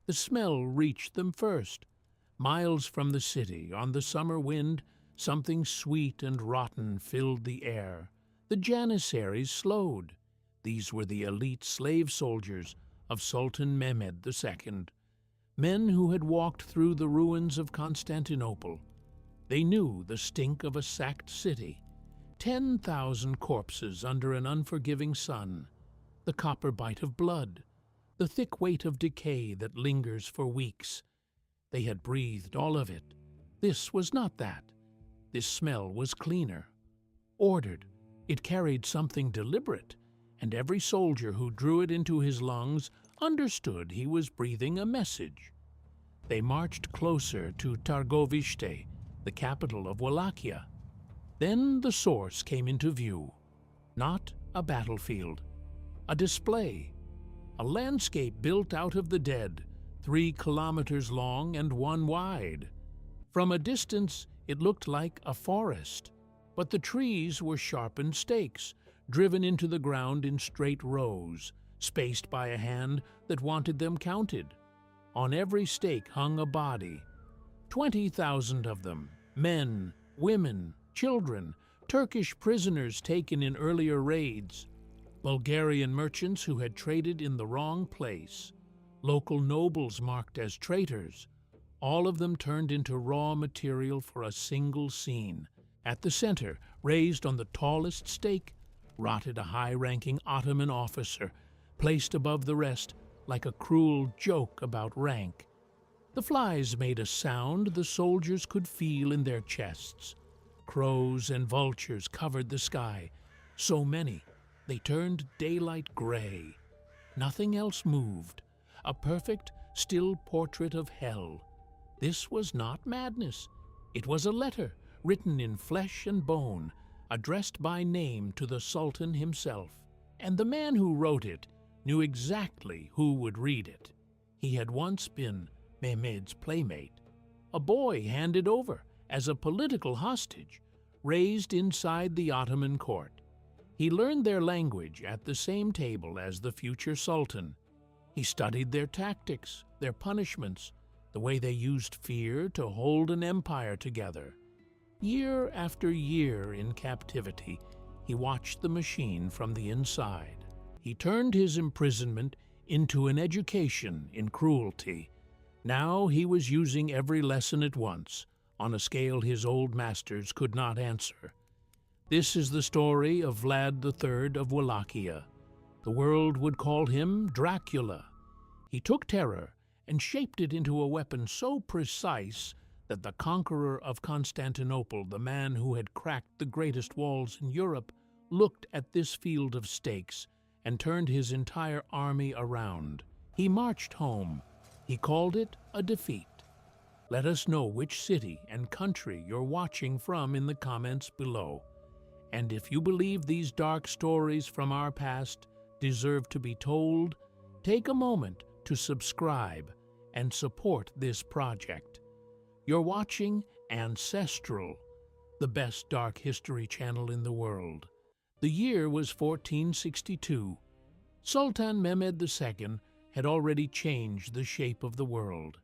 The smell reached them first. Miles from the city, on the summer wind, something sweet and rotten filled the air. The Janissaries slowed. These were the elite slave soldiers of Sultan Mehmed II, men who had walked through the ruins of Constantinople. They knew the stink of a sacked city, 10,000 corpses under an unforgiving sun, the copper bite of blood, the thick weight of decay that lingers for weeks. They had breathed all of it. This was not that. This smell was cleaner, ordered. It carried something deliberate, and every soldier who drew it into his lungs understood he was breathing a message. They marched closer to Târgoviște, the capital of Wallachia. Then the source came into view. Not a battlefield, a display, a landscape built out of the dead, 3 kilometers long and 1 wide. From a distance, it looked like a forest, but the trees were sharpened stakes, driven into the ground in straight rows, spaced by a hand that wanted them counted. On every stake hung a body, 20,000 of them, men, women, children, Turkish prisoners taken in earlier raids, Bulgarian merchants who had traded in the wrong place, local nobles marked as traitors, all of them turned into raw material for a single scene. At the center, raised on the tallest stake, rotted a high-ranking Ottoman officer, placed above the rest like a cruel joke about rank. The flies made a sound the soldiers could feel in their chests. Crows and vultures covered the sky, so many they turned daylight gray. Nothing else moved, a perfect, still portrait of hell. This was not madness. It was a letter written in flesh and bone, addressed by name to the Sultan himself. And the man who wrote it knew exactly who would read it. He had once been Mehmed's playmate, a boy handed over as a political hostage, raised inside the Ottoman court. He learned their language at the same table as the future Sultan. He studied their tactics, their punishments, the way they used fear to hold an empire together. Year after year in captivity, he watched the machine from the inside. He turned his imprisonment into an education in cruelty. Now he was using every lesson at once, on a scale his old masters could not answer. This is the story of Vlad III of Wallachia. The world would call him Dracula. He took terror and shaped it into a weapon so precise that the conqueror of Constantinople, the man who had cracked the greatest walls in Europe, looked at this field of stakes and turned his entire army around. He marched home. He called it a defeat. Let us know which city and country you're watching from in the comments below. And if you believe these dark stories from our past deserve to be told, take a moment to subscribe and support this project. You're watching Ancestral, the best dark history channel in the world. The year was 1462. Sultan Mehmed II had already changed the shape of the world.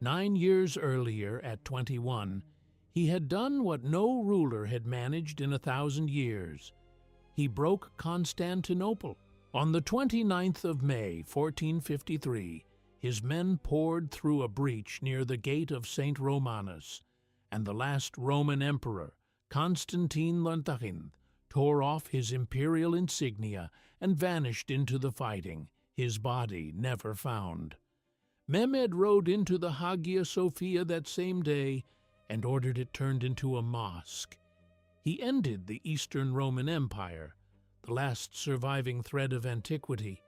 9 years earlier, at 21, he had done what no ruler had managed in 1,000 years. He broke Constantinople. On the 29th of May, 1453, his men poured through a breach near the gate of St. Romanus, and the last Roman emperor, Constantine II, tore off his imperial insignia and vanished into the fighting, his body never found. Mehmed rode into the Hagia Sophia that same day and ordered it turned into a mosque. He ended the Eastern Roman Empire, the last surviving thread of antiquity,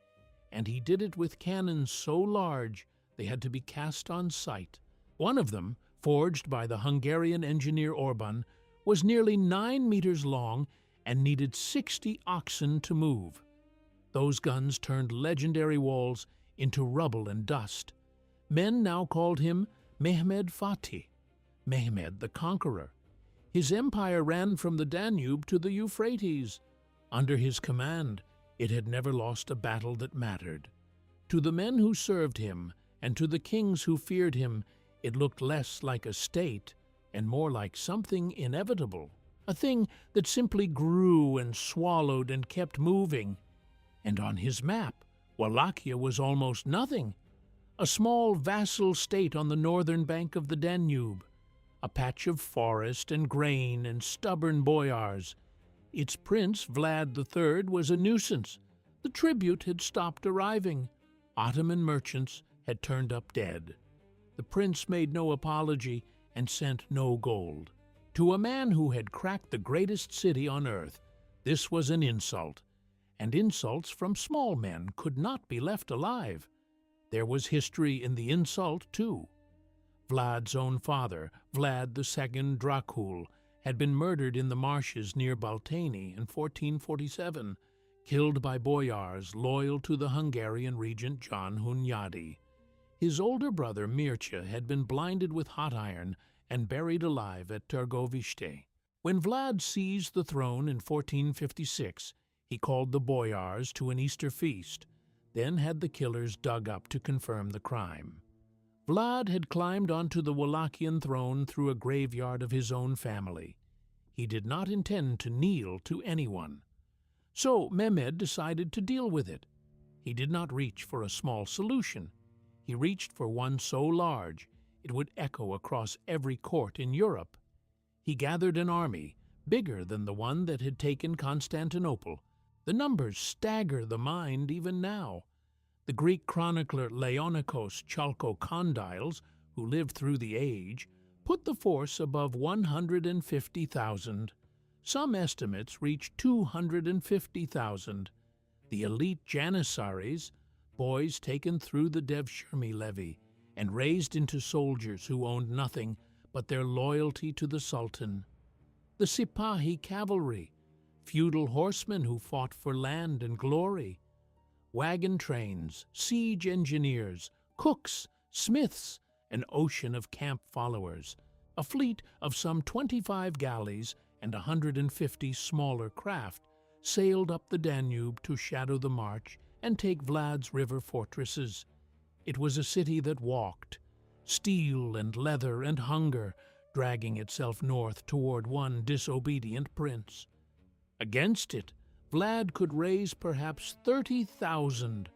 and he did it with cannons so large they had to be cast on sight. One of them, forged by the Hungarian engineer Orban, was nearly 9 meters long and needed 60 oxen to move. Those guns turned legendary walls into rubble and dust. Men now called him Mehmed Fatih, Mehmed the Conqueror. His empire ran from the Danube to the Euphrates. Under his command, it had never lost a battle that mattered. To the men who served him and to the kings who feared him it looked less like a state and more like something inevitable, a thing that simply grew and swallowed and kept moving. And on his map, Wallachia was almost nothing, a small vassal state on the northern bank of the Danube, a patch of forest and grain and stubborn boyars. Its prince, Vlad III, was a nuisance. The tribute had stopped arriving. Ottoman merchants had turned up dead. The prince made no apology and sent no gold. To a man who had cracked the greatest city on earth, this was an insult, and insults from small men could not be left alive. There was history in the insult, too. Vlad's own father, Vlad II Dracula, had been murdered in the marshes near Baltani in 1447, killed by boyars loyal to the Hungarian regent John Hunyadi. His older brother Mircea had been blinded with hot iron and buried alive at Târgoviște. When Vlad seized the throne in 1456, he called the boyars to an Easter feast, then had the killers dug up to confirm the crime. Vlad had climbed onto the Wallachian throne through a graveyard of his own family. He did not intend to kneel to anyone. So Mehmed decided to deal with it. He did not reach for a small solution. He reached for one so large it would echo across every court in Europe. He gathered an army, bigger than the one that had taken Constantinople. The numbers stagger the mind even now. The Greek chronicler Laonikos Chalkokondyles, who lived through the age, put the force above 150,000. Some estimates reach 250,000. The elite Janissaries, boys taken through the Devshirme levy and raised into soldiers who owned nothing but their loyalty to the Sultan. The Sipahi cavalry, feudal horsemen who fought for land and glory. Wagon trains, siege engineers, cooks, smiths, an ocean of camp followers, a fleet of some 25 galleys and 150 smaller craft sailed up the Danube to shadow the march and take Vlad's river fortresses. It was a city that walked, steel and leather and hunger, dragging itself north toward one disobedient prince. Against it, Vlad could raise perhaps 30,000.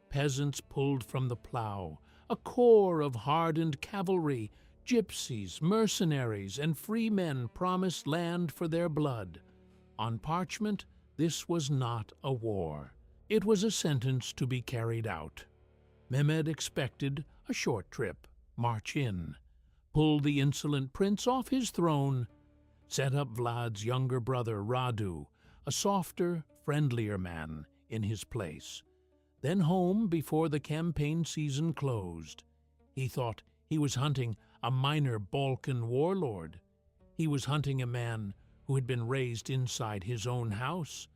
Peasants pulled from the plow, a corps of hardened cavalry, gypsies, mercenaries, and free men promised land for their blood. On parchment, this was not a war. It was a sentence to be carried out. Mehmed expected a short trip, march in, pull the insolent prince off his throne, set up Vlad's younger brother Radu, a softer, friendlier man, in his place. Then home before the campaign season closed. He thought he was hunting a minor Balkan warlord. He was hunting a man who had been raised inside his own house,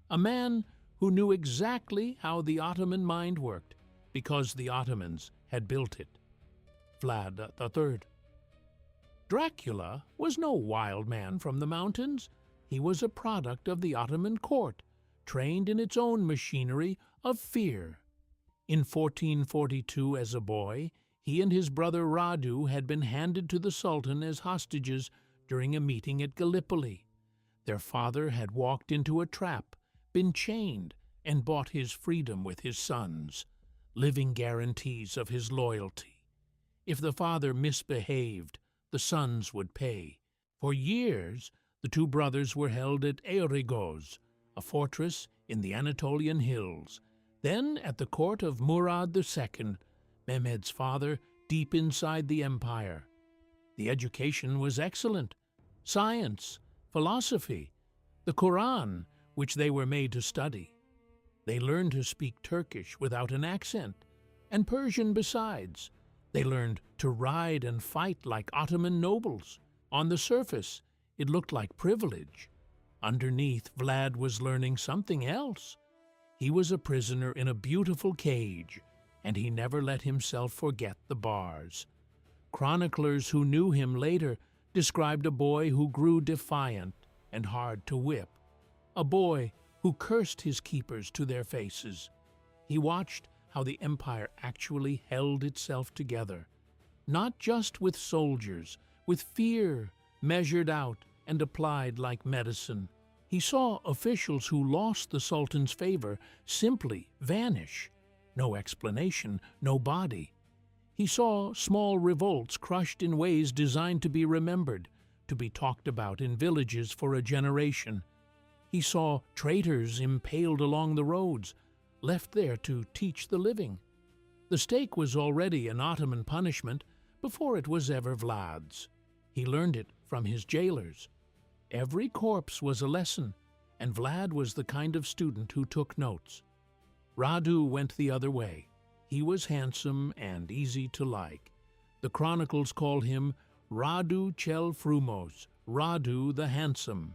a man who knew exactly how the Ottoman mind worked because the Ottomans had built it. Vlad III. Dracula was no wild man from the mountains. He was a product of the Ottoman court, trained in its own machinery of fear. In 1442, as a boy, he and his brother Radu had been handed to the Sultan as hostages during a meeting at Gallipoli. Their father had walked into a trap, been chained, and bought his freedom with his sons, living guarantees of his loyalty. If the father misbehaved, the sons would pay. For years, the two brothers were held at Eorigos, a fortress in the Anatolian hills, then at the court of Murad II, Mehmed's father, deep inside the empire. The education was excellent. Science, philosophy, the Quran, which they were made to study. They learned to speak Turkish without an accent, and Persian besides. They learned to ride and fight like Ottoman nobles. On the surface, it looked like privilege. Underneath, Vlad was learning something else. He was a prisoner in a beautiful cage, and he never let himself forget the bars. Chroniclers who knew him later described a boy who grew defiant and hard to whip, a boy who cursed his keepers to their faces. He watched how the empire actually held itself together, not just with soldiers, with fear measured out and applied like medicine. He saw officials who lost the Sultan's favor simply vanish. No explanation, no body. He saw small revolts crushed in ways designed to be remembered, to be talked about in villages for a generation. He saw traitors impaled along the roads, left there to teach the living. The stake was already an Ottoman punishment before it was ever Vlad's. He learned it from his jailers. Every corpse was a lesson, and Vlad was the kind of student who took notes. Radu went the other way. He was handsome and easy to like. The chronicles call him Radu cel Frumos, Radu the Handsome.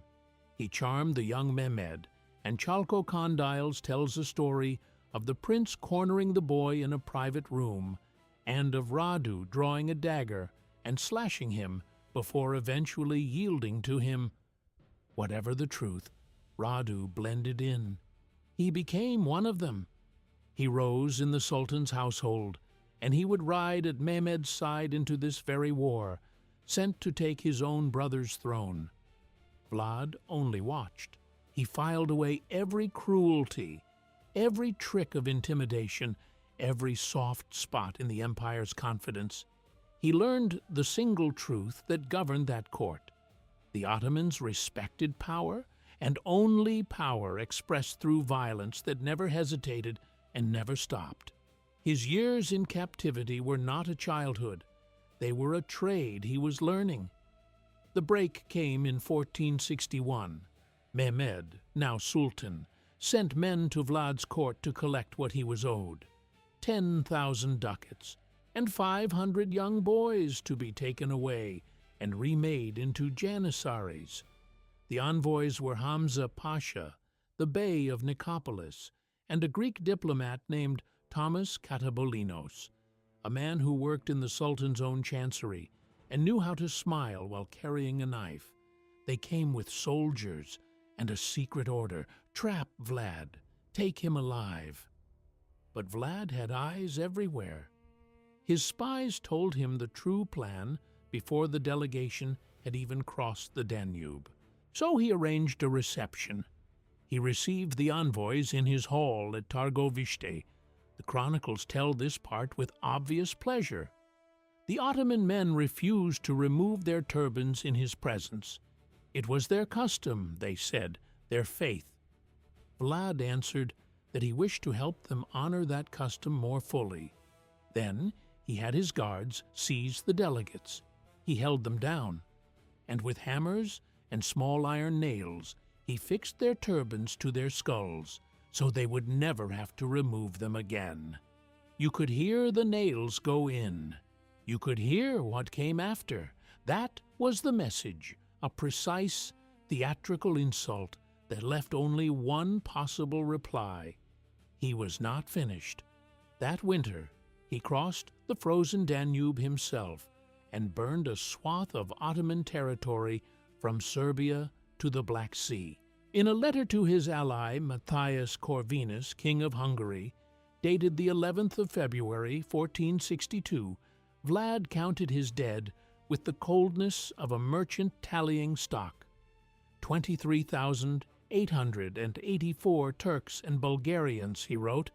He charmed the young Mehmed, and Chalkokondyles tells a story of the prince cornering the boy in a private room, and of Radu drawing a dagger and slashing him before eventually yielding to him. Whatever the truth, Radu blended in. He became one of them. He rose in the Sultan's household, and he would ride at Mehmed's side into this very war, sent to take his own brother's throne. Vlad only watched. He filed away every cruelty, every trick of intimidation, every soft spot in the empire's confidence. He learned the single truth that governed that court. The Ottomans respected power, and only power expressed through violence that never hesitated and never stopped. His years in captivity were not a childhood. They were a trade he was learning. The break came in 1461. Mehmed, now Sultan, sent men to Vlad's court to collect what he was owed. 10,000 ducats, and 500 young boys to be taken away and remade into janissaries. The envoys were Hamza Pasha, the Bey of Nicopolis, and a Greek diplomat named Thomas Katabolinos, a man who worked in the Sultan's own chancery and knew how to smile while carrying a knife. They came with soldiers and a secret order: trap Vlad, take him alive. But Vlad had eyes everywhere. His spies told him the true plan before the delegation had even crossed the Danube. So he arranged a reception. He received the envoys in his hall at Târgoviște. The chronicles tell this part with obvious pleasure. The Ottoman men refused to remove their turbans in his presence. It was their custom, they said, their faith. Vlad answered that he wished to help them honor that custom more fully. Then he had his guards seize the delegates. He held them down, and with hammers and small iron nails, he fixed their turbans to their skulls, so they would never have to remove them again. You could hear the nails go in. You could hear what came after. That was the message, a precise, theatrical insult that left only one possible reply. He was not finished. That winter, he crossed the frozen Danube himself and burned a swath of Ottoman territory from Serbia to the Black Sea. In a letter to his ally Matthias Corvinus, King of Hungary, dated the 11th of February, 1462, Vlad counted his dead with the coldness of a merchant tallying stock. 23,884 Turks and Bulgarians, he wrote,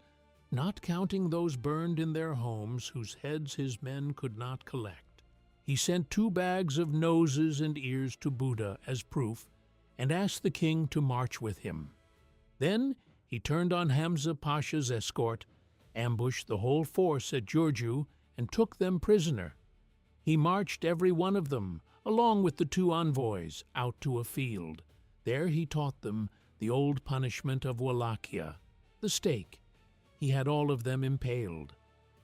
not counting those burned in their homes whose heads his men could not collect. He sent 2 bags of noses and ears to Buda as proof, and asked the king to march with him. Then he turned on Hamza Pasha's escort, ambushed the whole force at Giurgiu, and took them prisoner. He marched every one of them, along with the 2 envoys, out to a field. There he taught them the old punishment of Wallachia, the stake. He had all of them impaled.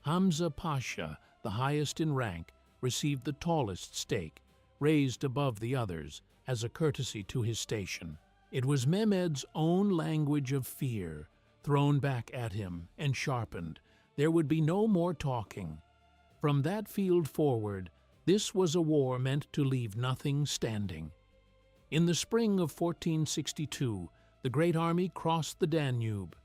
Hamza Pasha, the highest in rank, received the tallest stake, raised above the others, as a courtesy to his station. It was Mehmed's own language of fear, thrown back at him and sharpened. There would be no more talking. From that field forward, this was a war meant to leave nothing standing. In the spring of 1462, the great army crossed the Danube.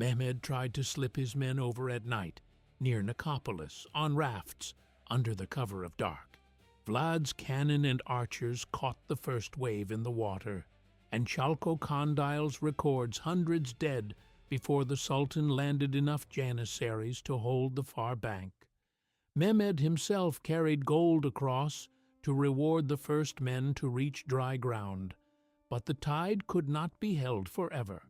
Mehmed tried to slip his men over at night, near Nicopolis, on rafts, under the cover of dark. Vlad's cannon and archers caught the first wave in the water, and Chalkokondyles records hundreds dead before the Sultan landed enough janissaries to hold the far bank. Mehmed himself carried gold across to reward the first men to reach dry ground, but the tide could not be held forever.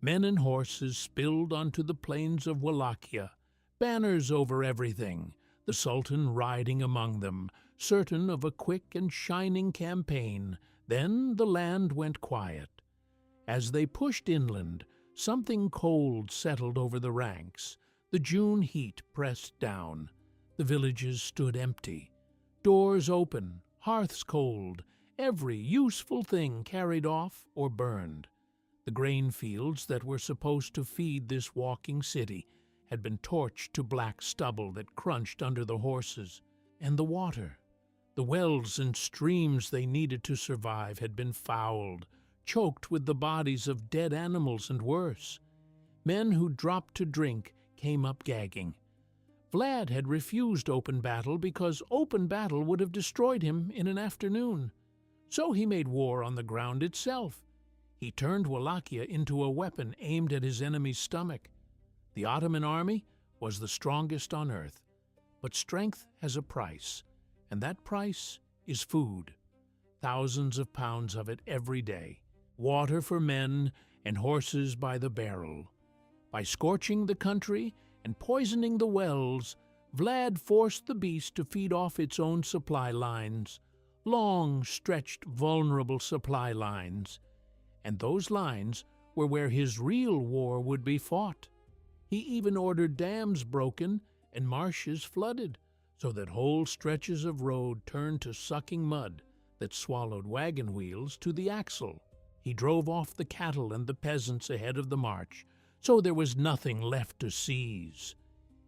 Men and horses spilled onto the plains of Wallachia, banners over everything, the Sultan riding among them, certain of a quick and shining campaign. Then the land went quiet. As they pushed inland, something cold settled over the ranks. The June heat pressed down. The villages stood empty. Doors open, hearths cold, every useful thing carried off or burned. The grain fields that were supposed to feed this walking city had been torched to black stubble that crunched under the horses, and the water, the wells and streams they needed to survive, had been fouled, choked with the bodies of dead animals and worse. Men who dropped to drink came up gagging. Vlad had refused open battle because open battle would have destroyed him in an afternoon. So he made war on the ground itself. He turned Wallachia into a weapon aimed at his enemy's stomach. The Ottoman army was the strongest on earth, but strength has a price, and that price is food. Thousands of pounds of it every day, water for men and horses by the barrel. By scorching the country and poisoning the wells, Vlad forced the beast to feed off its own supply lines, long, stretched, vulnerable supply lines. And those lines were where his real war would be fought. He even ordered dams broken and marshes flooded, so that whole stretches of road turned to sucking mud that swallowed wagon wheels to the axle. He drove off the cattle and the peasants ahead of the march, so there was nothing left to seize.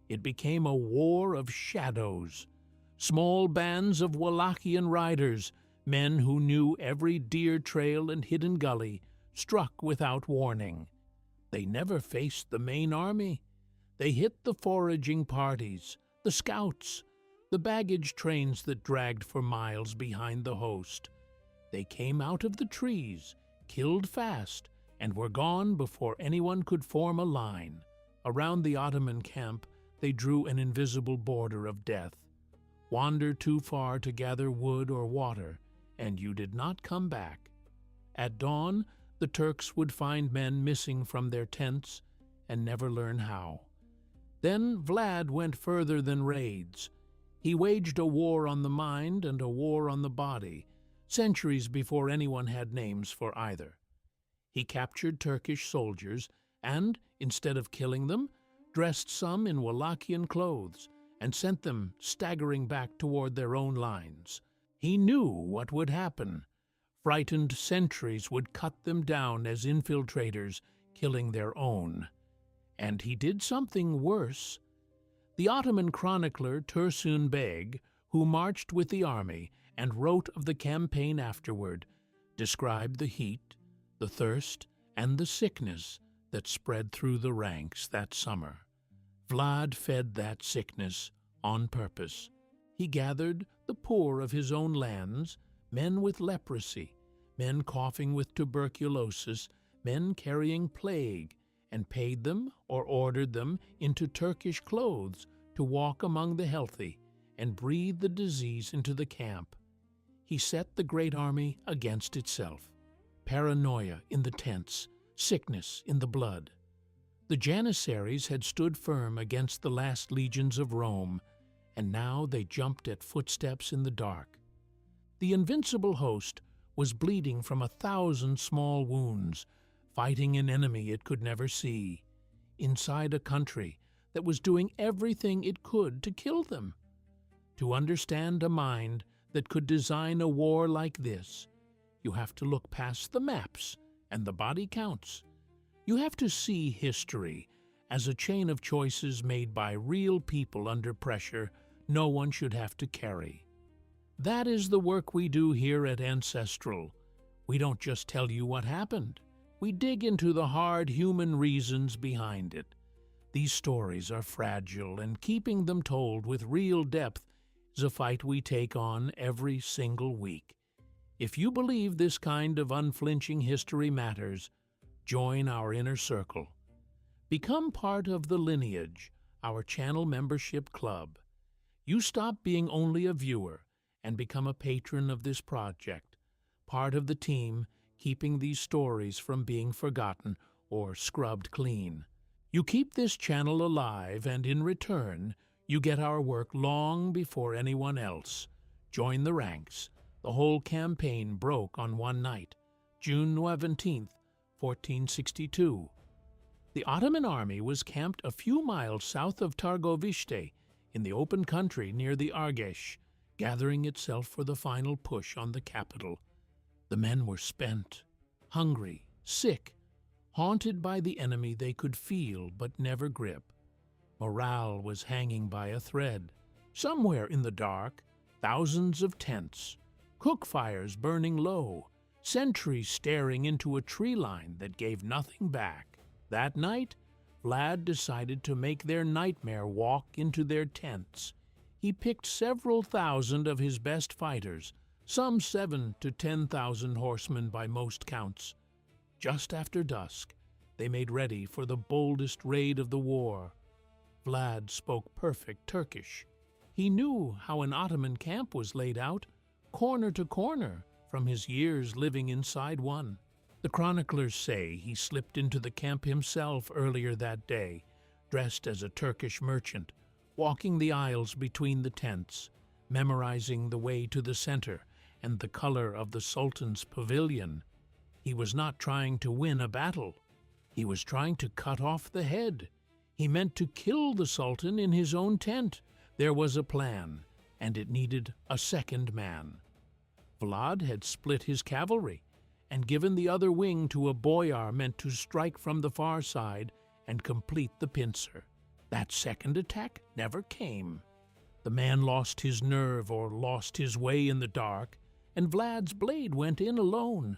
It became a war of shadows. Small bands of Wallachian riders, men who knew every deer trail and hidden gully, struck without warning. They never faced the main army. They hit the foraging parties, the scouts, the baggage trains that dragged for miles behind the host. They came out of the trees, killed fast, and were gone before anyone could form a line. Around the Ottoman camp, they drew an invisible border of death. Wander too far to gather wood or water, and you did not come back. At dawn, the Turks would find men missing from their tents and never learn how. Then Vlad went further than raids. He waged a war on the mind and a war on the body, centuries before anyone had names for either. He captured Turkish soldiers and, instead of killing them, dressed some in Wallachian clothes and sent them staggering back toward their own lines. He knew what would happen. Frightened sentries would cut them down as infiltrators, killing their own. And he did something worse. The Ottoman chronicler Tursun Beg, who marched with the army and wrote of the campaign afterward, described the heat, the thirst, and the sickness that spread through the ranks that summer. Vlad fed that sickness on purpose. He gathered the poor of his own lands, men with leprosy, men coughing with tuberculosis, men carrying plague, and paid them or ordered them into Turkish clothes to walk among the healthy and breathe the disease into the camp. He set the great army against itself. Paranoia in the tents, sickness in the blood. The Janissaries had stood firm against the last legions of Rome, and now they jumped at footsteps in the dark. The invincible host was bleeding from 1,000 small wounds, fighting an enemy it could never see, inside a country that was doing everything it could to kill them. To understand a mind that could design a war like this, you have to look past the maps and the body counts. You have to see history as a chain of choices made by real people under pressure no one should have to carry. That is the work we do here at Ancestral. We don't just tell you what happened. We dig into the hard human reasons behind it. These stories are fragile, and keeping them told with real depth is a fight we take on every single week. If you believe this kind of unflinching history matters, join our inner circle. Become part of the lineage, our channel membership club. You stop being only a viewer and become a patron of this project, part of the team keeping these stories from being forgotten or scrubbed clean. You keep this channel alive, and in return, you get our work long before anyone else. Join the ranks. The whole campaign broke on one night, June 17th, 1462. The Ottoman army was camped a few miles south of Târgoviște, in the open country near the Argeș, gathering itself for the final push on the capital. The men were spent, hungry, sick, haunted by the enemy they could feel but never grip. Morale was hanging by a thread. Somewhere in the dark, thousands of tents, cook fires burning low, sentries staring into a tree line that gave nothing back. That night, Vlad decided to make their nightmare walk into their tents. He picked several thousand of his best fighters, some 7,000 to 10,000 horsemen by most counts. Just after dusk, they made ready for the boldest raid of the war. Vlad spoke perfect Turkish. He knew how an Ottoman camp was laid out, corner to corner, from his years living inside one. The chroniclers say he slipped into the camp himself earlier that day, dressed as a Turkish merchant, walking the aisles between the tents, memorizing the way to the center and the color of the Sultan's pavilion. He was not trying to win a battle. He was trying to cut off the head. He meant to kill the Sultan in his own tent. There was a plan, and it needed a second man. Vlad had split his cavalry and given the other wing to a boyar meant to strike from the far side and complete the pincer. That second attack never came. The man lost his nerve or lost his way in the dark, and Vlad's blade went in alone.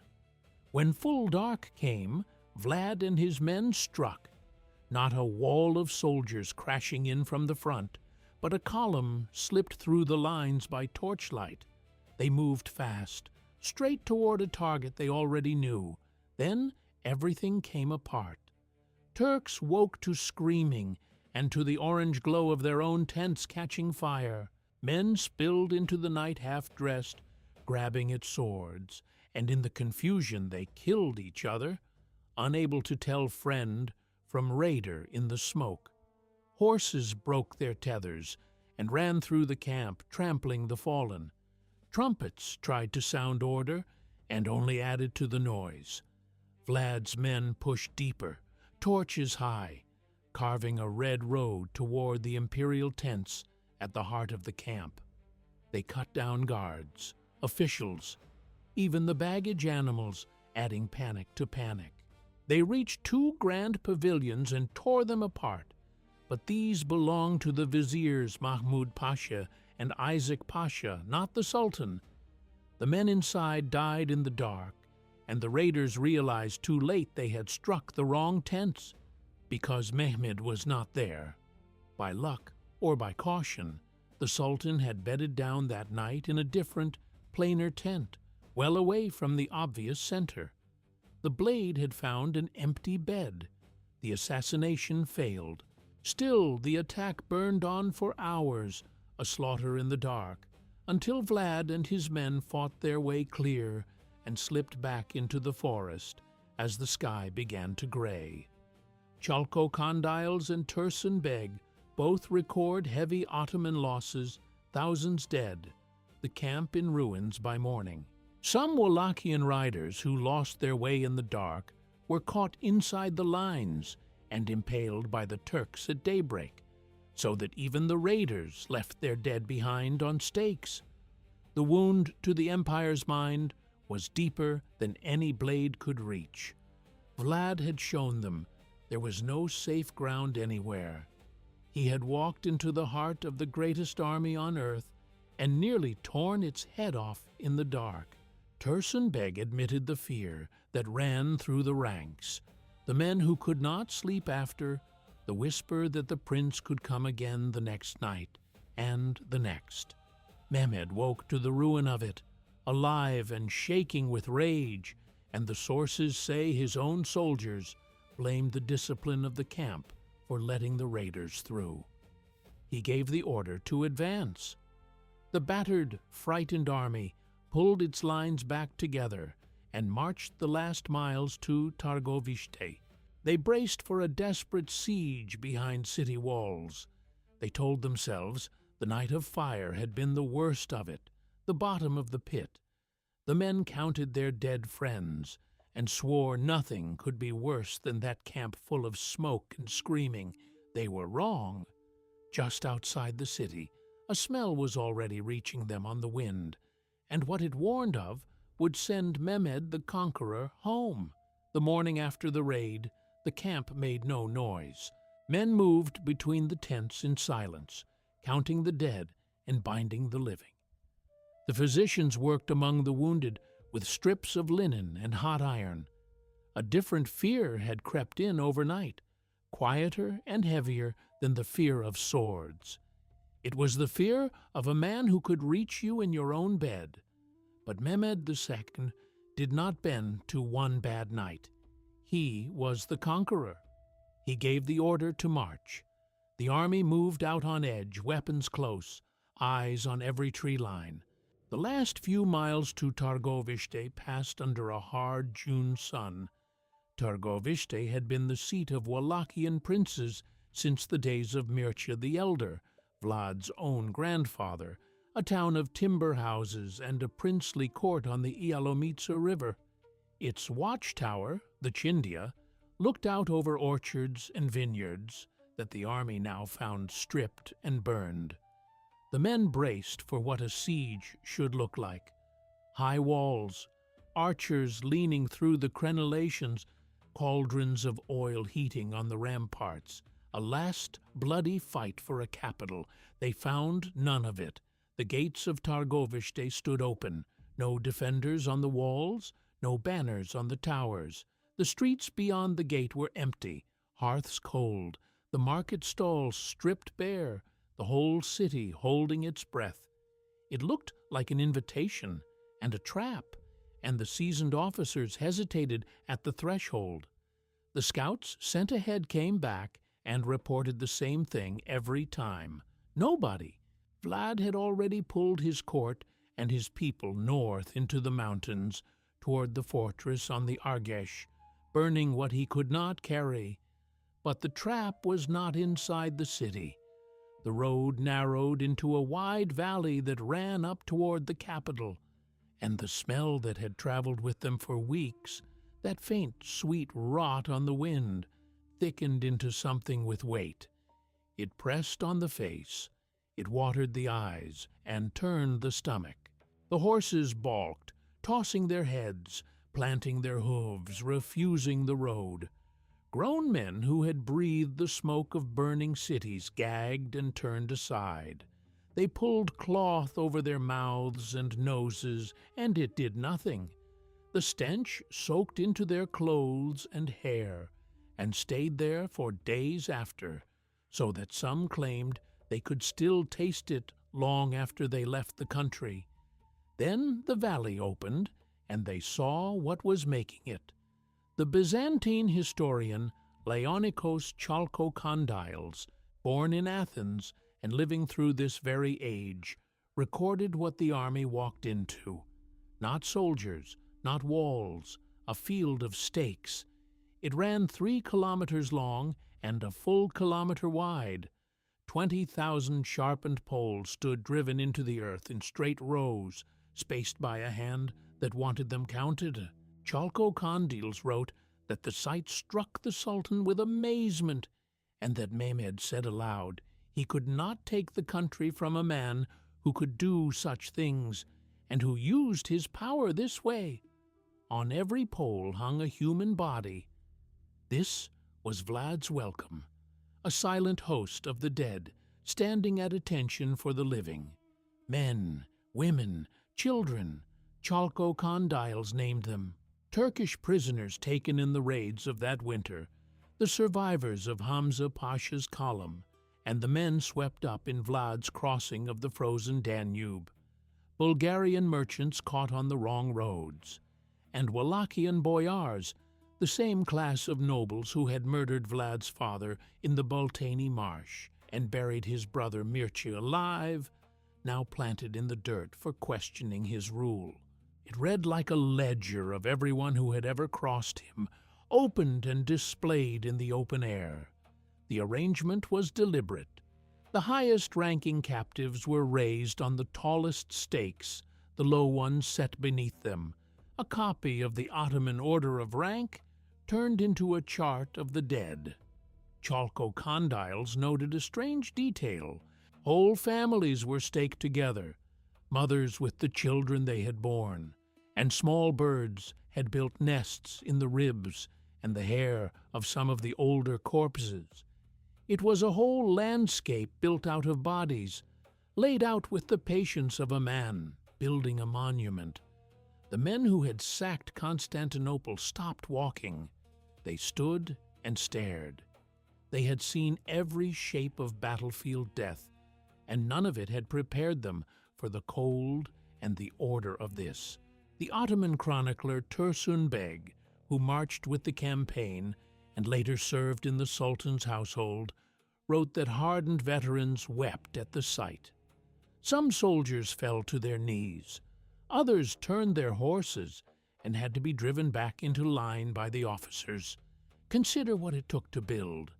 When full dark came, Vlad and his men struck. Not a wall of soldiers crashing in from the front, but a column slipped through the lines by torchlight. They moved fast, straight toward a target they already knew. Then everything came apart. Turks woke to screaming and to the orange glow of their own tents catching fire. Men spilled into the night half-dressed, grabbing at swords, and in the confusion they killed each other, unable to tell friend from raider in the smoke. Horses broke their tethers and ran through the camp, trampling the fallen. Trumpets tried to sound order and only added to the noise. Vlad's men pushed deeper, torches high, carving a red road toward the imperial tents at the heart of the camp. They cut down guards, officials, even the baggage animals, adding panic to panic. They reached two grand pavilions and tore them apart, but these belonged to the viziers Mahmud Pasha and Isaac Pasha, not the Sultan. The men inside died in the dark, and the raiders realized too late they had struck the wrong tents, because Mehmed was not there. By luck or by caution, the Sultan had bedded down that night in a different, plainer tent, well away from the obvious center. The blade had found an empty bed. The assassination failed. Still, the attack burned on for hours, a slaughter in the dark, until Vlad and his men fought their way clear and slipped back into the forest as the sky began to gray. Chalkokondyles and Tursun Beg both record heavy Ottoman losses, thousands dead, the camp in ruins by morning. Some Wallachian riders who lost their way in the dark were caught inside the lines and impaled by the Turks at daybreak, so that even the raiders left their dead behind on stakes. The wound to the empire's mind was deeper than any blade could reach. Vlad had shown them there was no safe ground anywhere. He had walked into the heart of the greatest army on earth and nearly torn its head off in the dark. Tursun Beg admitted the fear that ran through the ranks. The men who could not sleep after the whisper that the prince could come again the next night, and the next. Mehmed woke to the ruin of it, alive and shaking with rage, and the sources say his own soldiers blamed the discipline of the camp for letting the raiders through. He gave the order to advance. The battered, frightened army pulled its lines back together and marched the last miles to Târgoviște. They braced for a desperate siege behind city walls. They told themselves the night of fire had been the worst of it, the bottom of the pit. The men counted their dead friends and swore nothing could be worse than that camp full of smoke and screaming. They were wrong. Just outside the city, a smell was already reaching them on the wind, and what it warned of would send Mehmed the Conqueror home. The morning after the raid, the camp made no noise. Men moved between the tents in silence, counting the dead and binding the living. The physicians worked among the wounded with strips of linen and hot iron. A different fear had crept in overnight, quieter and heavier than the fear of swords. It was the fear of a man who could reach you in your own bed. But Mehmed II did not bend to one bad night. He was the conqueror. He gave the order to march. The army moved out on edge, weapons close, eyes on every tree line. The last few miles to Târgoviște passed under a hard June sun. Târgoviște had been the seat of Wallachian princes since the days of Mircea the Elder, Vlad's own grandfather, a town of timber houses and a princely court on the Ialomița River. Its watchtower, the Chindia, looked out over orchards and vineyards that the army now found stripped and burned. The men braced for what a siege should look like. High walls, archers leaning through the crenellations, cauldrons of oil heating on the ramparts. A last bloody fight for a capital. They found none of it. The gates of Târgoviște stood open. No defenders on the walls, no banners on the towers. The streets beyond the gate were empty, hearths cold, the market stalls stripped bare, the whole city holding its breath. It looked like an invitation and a trap, and the seasoned officers hesitated at the threshold. The scouts sent ahead came back and reported the same thing every time. Nobody. Vlad had already pulled his court and his people north into the mountains toward the fortress on the Argeș, burning what he could not carry. But the trap was not inside the city. The road narrowed into a wide valley that ran up toward the capital, and the smell that had traveled with them for weeks, that faint, sweet rot on the wind, thickened into something with weight. It pressed on the face, it watered the eyes, and turned the stomach. The horses balked, tossing their heads, planting their hooves, refusing the road. Grown men who had breathed the smoke of burning cities gagged and turned aside. They pulled cloth over their mouths and noses, and it did nothing. The stench soaked into their clothes and hair, and stayed there for days after, so that some claimed they could still taste it long after they left the country. Then the valley opened, and they saw what was making it. The Byzantine historian Laonikos Chalkokondyles, born in Athens and living through this very age, recorded what the army walked into. Not soldiers, not walls, a field of stakes. It ran 3 kilometers long and a full kilometer wide. 20,000 sharpened poles stood driven into the earth in straight rows, spaced by a hand that wanted them counted. Chalkokondyles wrote that the sight struck the Sultan with amazement, and that Mehmed said aloud he could not take the country from a man who could do such things, and who used his power this way. On every pole hung a human body. This was Vlad's welcome, a silent host of the dead, standing at attention for the living. Men, women, children, Chalkokondyles named them. Turkish prisoners taken in the raids of that winter, the survivors of Hamza Pasha's column, and the men swept up in Vlad's crossing of the frozen Danube, Bulgarian merchants caught on the wrong roads, and Wallachian boyars, the same class of nobles who had murdered Vlad's father in the Baltani marsh and buried his brother Mircea alive, now planted in the dirt for questioning his rule. It read like a ledger of everyone who had ever crossed him, opened and displayed in the open air. The arrangement was deliberate. The highest-ranking captives were raised on the tallest stakes, the low ones set beneath them. A copy of the Ottoman order of rank turned into a chart of the dead. Chalkokondyles noted a strange detail. Whole families were staked together, mothers with the children they had borne, and small birds had built nests in the ribs and the hair of some of the older corpses. It was a whole landscape built out of bodies, laid out with the patience of a man building a monument. The men who had sacked Constantinople stopped walking. They stood and stared. They had seen every shape of battlefield death, and none of it had prepared them for the cold and the order of this. The Ottoman chronicler Tursun Beg, who marched with the campaign and later served in the Sultan's household, wrote that hardened veterans wept at the sight. Some soldiers fell to their knees. Others turned their horses and had to be driven back into line by the officers. Consider what it took to build.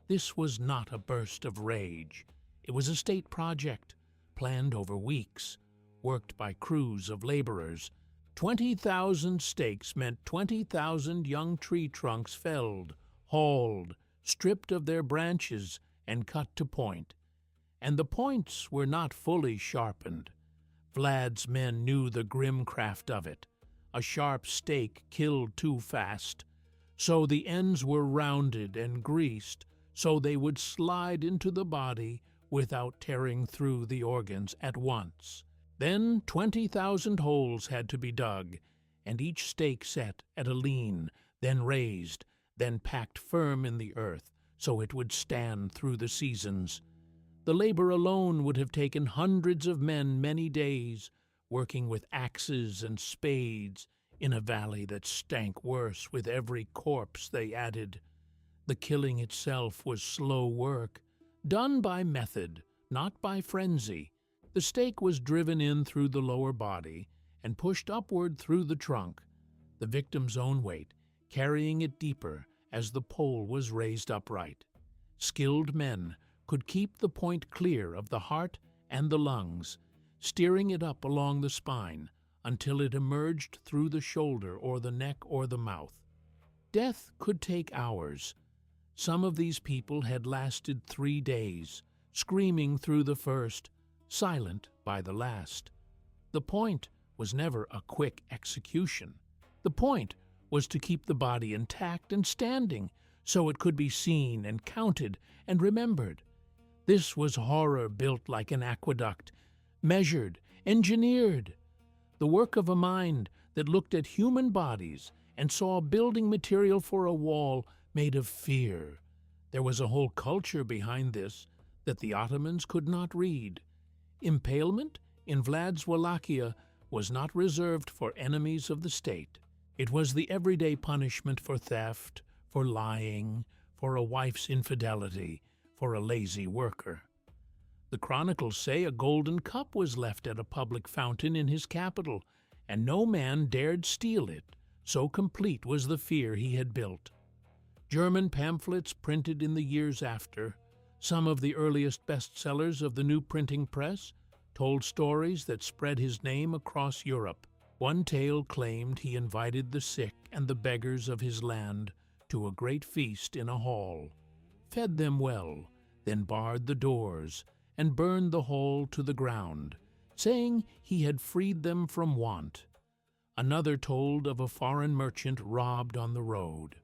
This was not a burst of rage. It was a state project, planned over weeks, worked by crews of laborers. 20,000 stakes meant 20,000 young tree trunks felled, hauled, stripped of their branches, and cut to point. And the points were not fully sharpened. Vlad's men knew the grim craft of it. A sharp stake killed too fast, so the ends were rounded and greased so they would slide into the body without tearing through the organs at once. Then 20,000 holes had to be dug, and each stake set at a lean, then raised, then packed firm in the earth so it would stand through the seasons. The labor alone would have taken hundreds of men many days, working with axes and spades in a valley that stank worse with every corpse they added. The killing itself was slow work, done by method, not by frenzy. The stake was driven in through the lower body and pushed upward through the trunk, the victim's own weight carrying it deeper as the pole was raised upright. Skilled men could keep the point clear of the heart and the lungs, steering it up along the spine until it emerged through the shoulder or the neck or the mouth. Death could take hours. Some of these people had lasted 3 days, screaming through the first, silent by the last. The point was never a quick execution. The point was to keep the body intact and standing so it could be seen and counted and remembered. This was horror built like an aqueduct, measured, engineered, the work of a mind that looked at human bodies and saw building material for a wall made of fear. There was a whole culture behind this that the Ottomans could not read. Impalement in Vlad's Wallachia was not reserved for enemies of the state. It was the everyday punishment for theft, for lying, for a wife's infidelity, for a lazy worker. The chronicles say a golden cup was left at a public fountain in his capital, and no man dared steal it, so complete was the fear he had built. German pamphlets printed in the years after, some of the earliest bestsellers of the new printing press, told stories that spread his name across Europe. One tale claimed he invited the sick and the beggars of his land to a great feast in a hall, fed them well, then barred the doors, and burned the hall to the ground, saying he had freed them from want. Another told of a foreign merchant robbed on the road.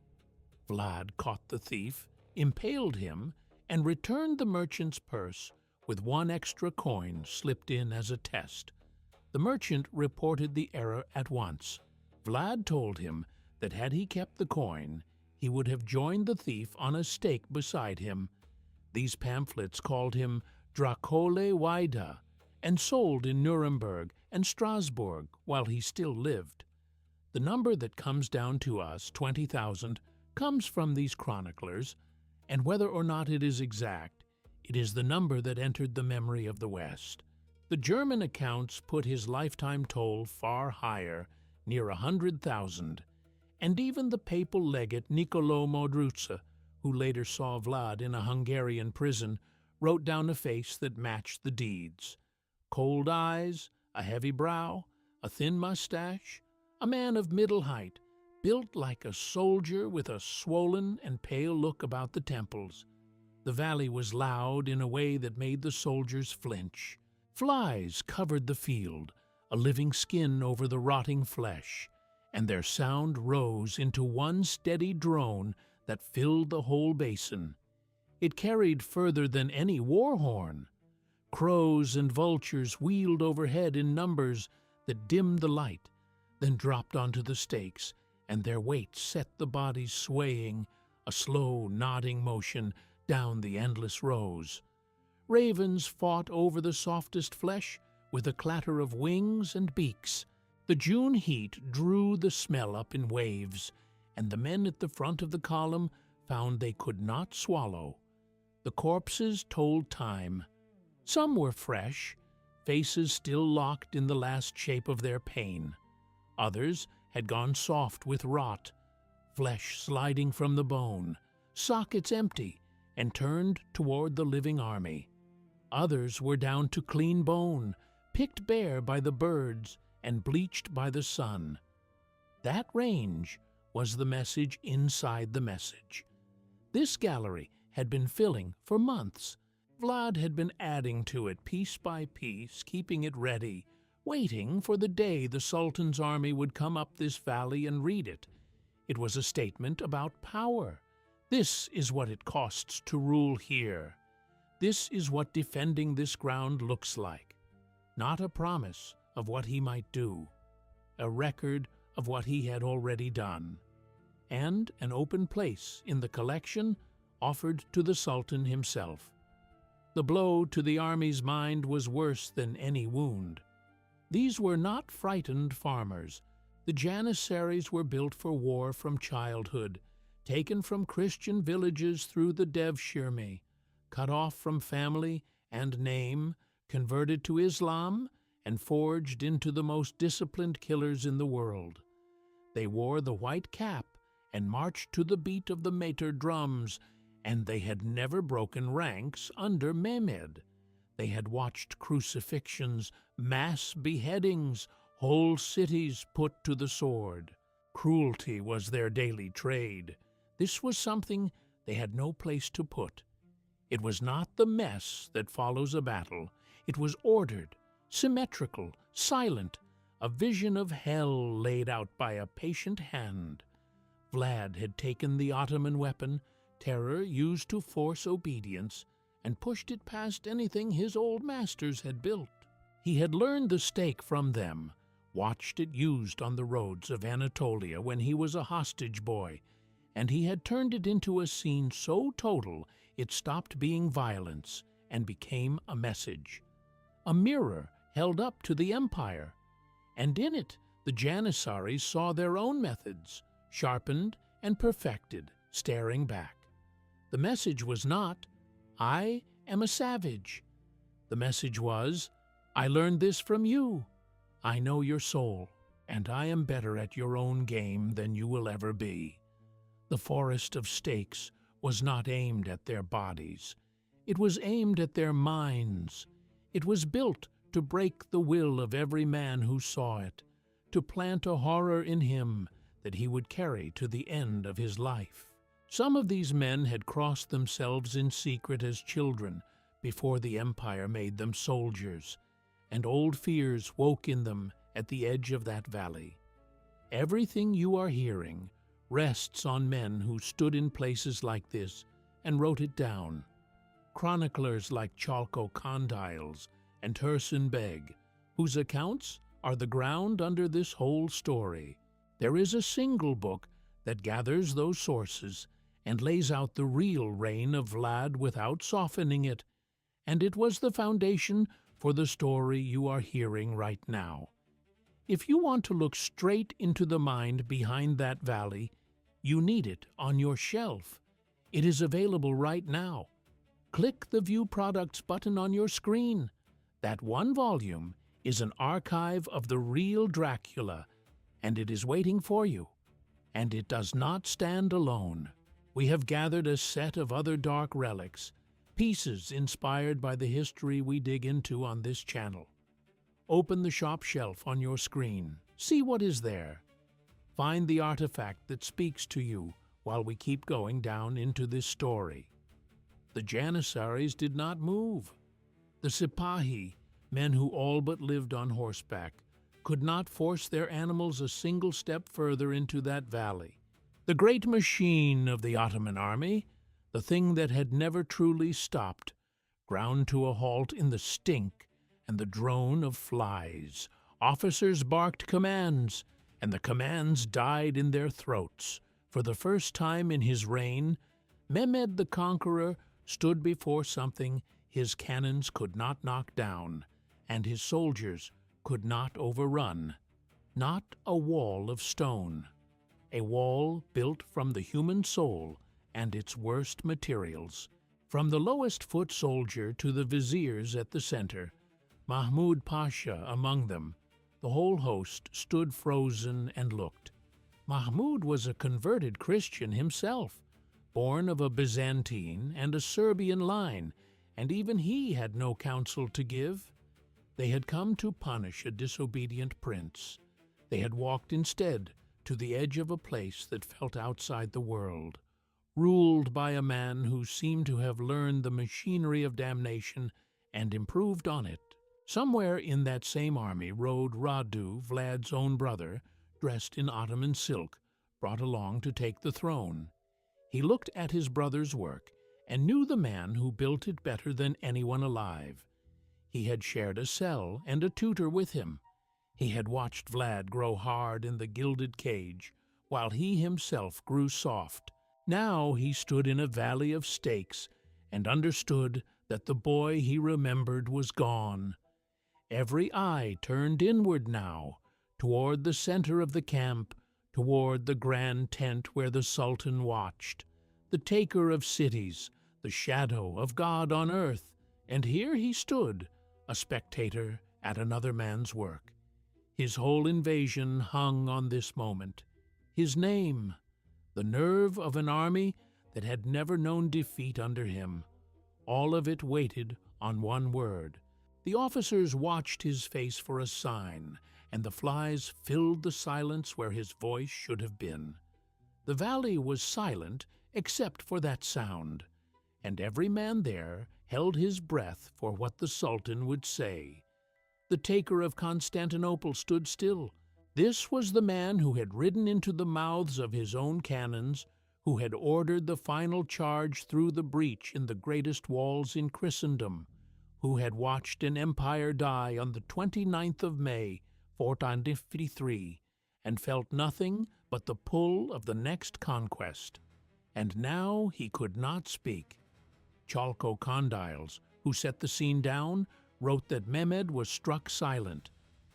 Vlad caught the thief, impaled him, and returned the merchant's purse with 1 extra coin slipped in as a test. The merchant reported the error at once. Vlad told him that had he kept the coin, he he would have joined the thief on a stake beside him. These pamphlets called him Dracula Wida, and sold in Nuremberg and Strasbourg while he still lived. The number that comes down to us, 20,000, comes from these chroniclers, and whether or not it is exact, it is the number that entered the memory of the West. The German accounts put his lifetime toll far higher, near 100,000, and even the papal legate Niccolò Modruța, who later saw Vlad in a Hungarian prison, wrote down a face that matched the deeds. Cold eyes, a heavy brow, a thin mustache, a man of middle height, built like a soldier with a swollen and pale look about the temples. The valley was loud in a way that made the soldiers flinch. Flies covered the field, a living skin over the rotting flesh, and their sound rose into one steady drone that filled the whole basin. It carried further than any war horn. Crows and vultures wheeled overhead in numbers that dimmed the light, then dropped onto the stakes, and their weight set the bodies swaying, a slow, nodding motion down the endless rows. Ravens fought over the softest flesh with a clatter of wings and beaks. The June heat drew the smell up in waves, and the men at the front of the column found they could not swallow. The corpses told time. Some were fresh, faces still locked in the last shape of their pain. Others had gone soft with rot, flesh sliding from the bone, sockets empty, and turned toward the living army. Others were down to clean bone, picked bare by the birds and bleached by the sun. That range was the message inside the message. This gallery had been filling for months. Vlad had been adding to it piece by piece, keeping it ready, waiting for the day the Sultan's army would come up this valley and read it. It was a statement about power. This is what it costs to rule here. This is what defending this ground looks like. Not a promise of what he might do, a record of what he had already done, and an open place in the collection offered to the Sultan himself. The blow to the army's mind was worse than any wound. These were not frightened farmers. The Janissaries were built for war from childhood, taken from Christian villages through the Devshirme, cut off from family and name, converted to Islam, and forged into the most disciplined killers in the world. They wore the white cap and marched to the beat of the Mater drums, and they had never broken ranks under Mehmed. They had watched crucifixions, mass beheadings, whole cities put to the sword. Cruelty was their daily trade. This was something they had no place to put. It was not the mess that follows a battle. It was ordered, symmetrical, silent, a vision of hell laid out by a patient hand. Vlad had taken the Ottoman weapon, terror used to force obedience, and pushed it past anything his old masters had built. He had learned the stake from them, watched it used on the roads of Anatolia when he was a hostage boy, and he had turned it into a scene so total it stopped being violence and became a message. A mirror held up to the empire, and in it the Janissaries saw their own methods, sharpened and perfected, staring back. The message was not, "I am a savage." The message was, "I learned this from you. I know your soul, and I am better at your own game than you will ever be." The forest of stakes was not aimed at their bodies. It was aimed at their minds. It was built to break the will of every man who saw it, to plant a horror in him that he would carry to the end of his life. Some of these men had crossed themselves in secret as children before the empire made them soldiers, and old fears woke in them at the edge of that valley. Everything you are hearing rests on men who stood in places like this and wrote it down. Chroniclers like Chalkokondyles and Tursun Beg, whose accounts are the ground under this whole story. There is a single book that gathers those sources and lays out the real reign of Vlad without softening it, and it was the foundation for the story you are hearing right now. If you want to look straight into the mind behind that valley, you need it on your shelf. It is available right now. Click the View Products button on your screen. That one volume is an archive of the real Dracula, and it is waiting for you. And it does not stand alone. We have gathered a set of other dark relics, pieces inspired by the history we dig into on this channel. Open the shop shelf on your screen. See what is there. Find the artifact that speaks to you while we keep going down into this story. The Janissaries did not move. The Sipahi, men who all but lived on horseback, could not force their animals a single step further into that valley. The great machine of the Ottoman army, the thing that had never truly stopped, ground to a halt in the stink and the drone of flies. Officers barked commands, and the commands died in their throats. For the first time in his reign, Mehmed the Conqueror stood before something his cannons could not knock down, and his soldiers could not overrun. Not a wall of stone. A wall built from the human soul and its worst materials. From the lowest foot soldier to the viziers at the center, Mahmud Pasha among them, the whole host stood frozen and looked. Mahmud was a converted Christian himself, born of a Byzantine and a Serbian line, and even he had no counsel to give. They had come to punish a disobedient prince. They had walked instead to the edge of a place that felt outside the world, ruled by a man who seemed to have learned the machinery of damnation and improved on it. Somewhere in that same army rode Radu, Vlad's own brother, dressed in Ottoman silk, brought along to take the throne. He looked at his brother's work and knew the man who built it better than anyone alive. He had shared a cell and a tutor with him. He had watched Vlad grow hard in the gilded cage, while he himself grew soft. Now he stood in a valley of stakes and understood that the boy he remembered was gone. Every eye turned inward now, toward the center of the camp, toward the grand tent where the Sultan watched, the taker of cities, the shadow of God on earth, and here he stood, a spectator at another man's work. His whole invasion hung on this moment. His name, the nerve of an army that had never known defeat under him. All of it waited on one word. The officers watched his face for a sign, and the flies filled the silence where his voice should have been. The valley was silent except for that sound, and every man there held his breath for what the Sultan would say. The taker of Constantinople stood still. This was the man who had ridden into the mouths of his own cannons, who had ordered the final charge through the breach in the greatest walls in Christendom, who had watched an empire die on the 29th of May, 1453, and felt nothing but the pull of the next conquest. And now he could not speak. Chalkokondyles, who set the scene down, wrote that Mehmed was struck silent,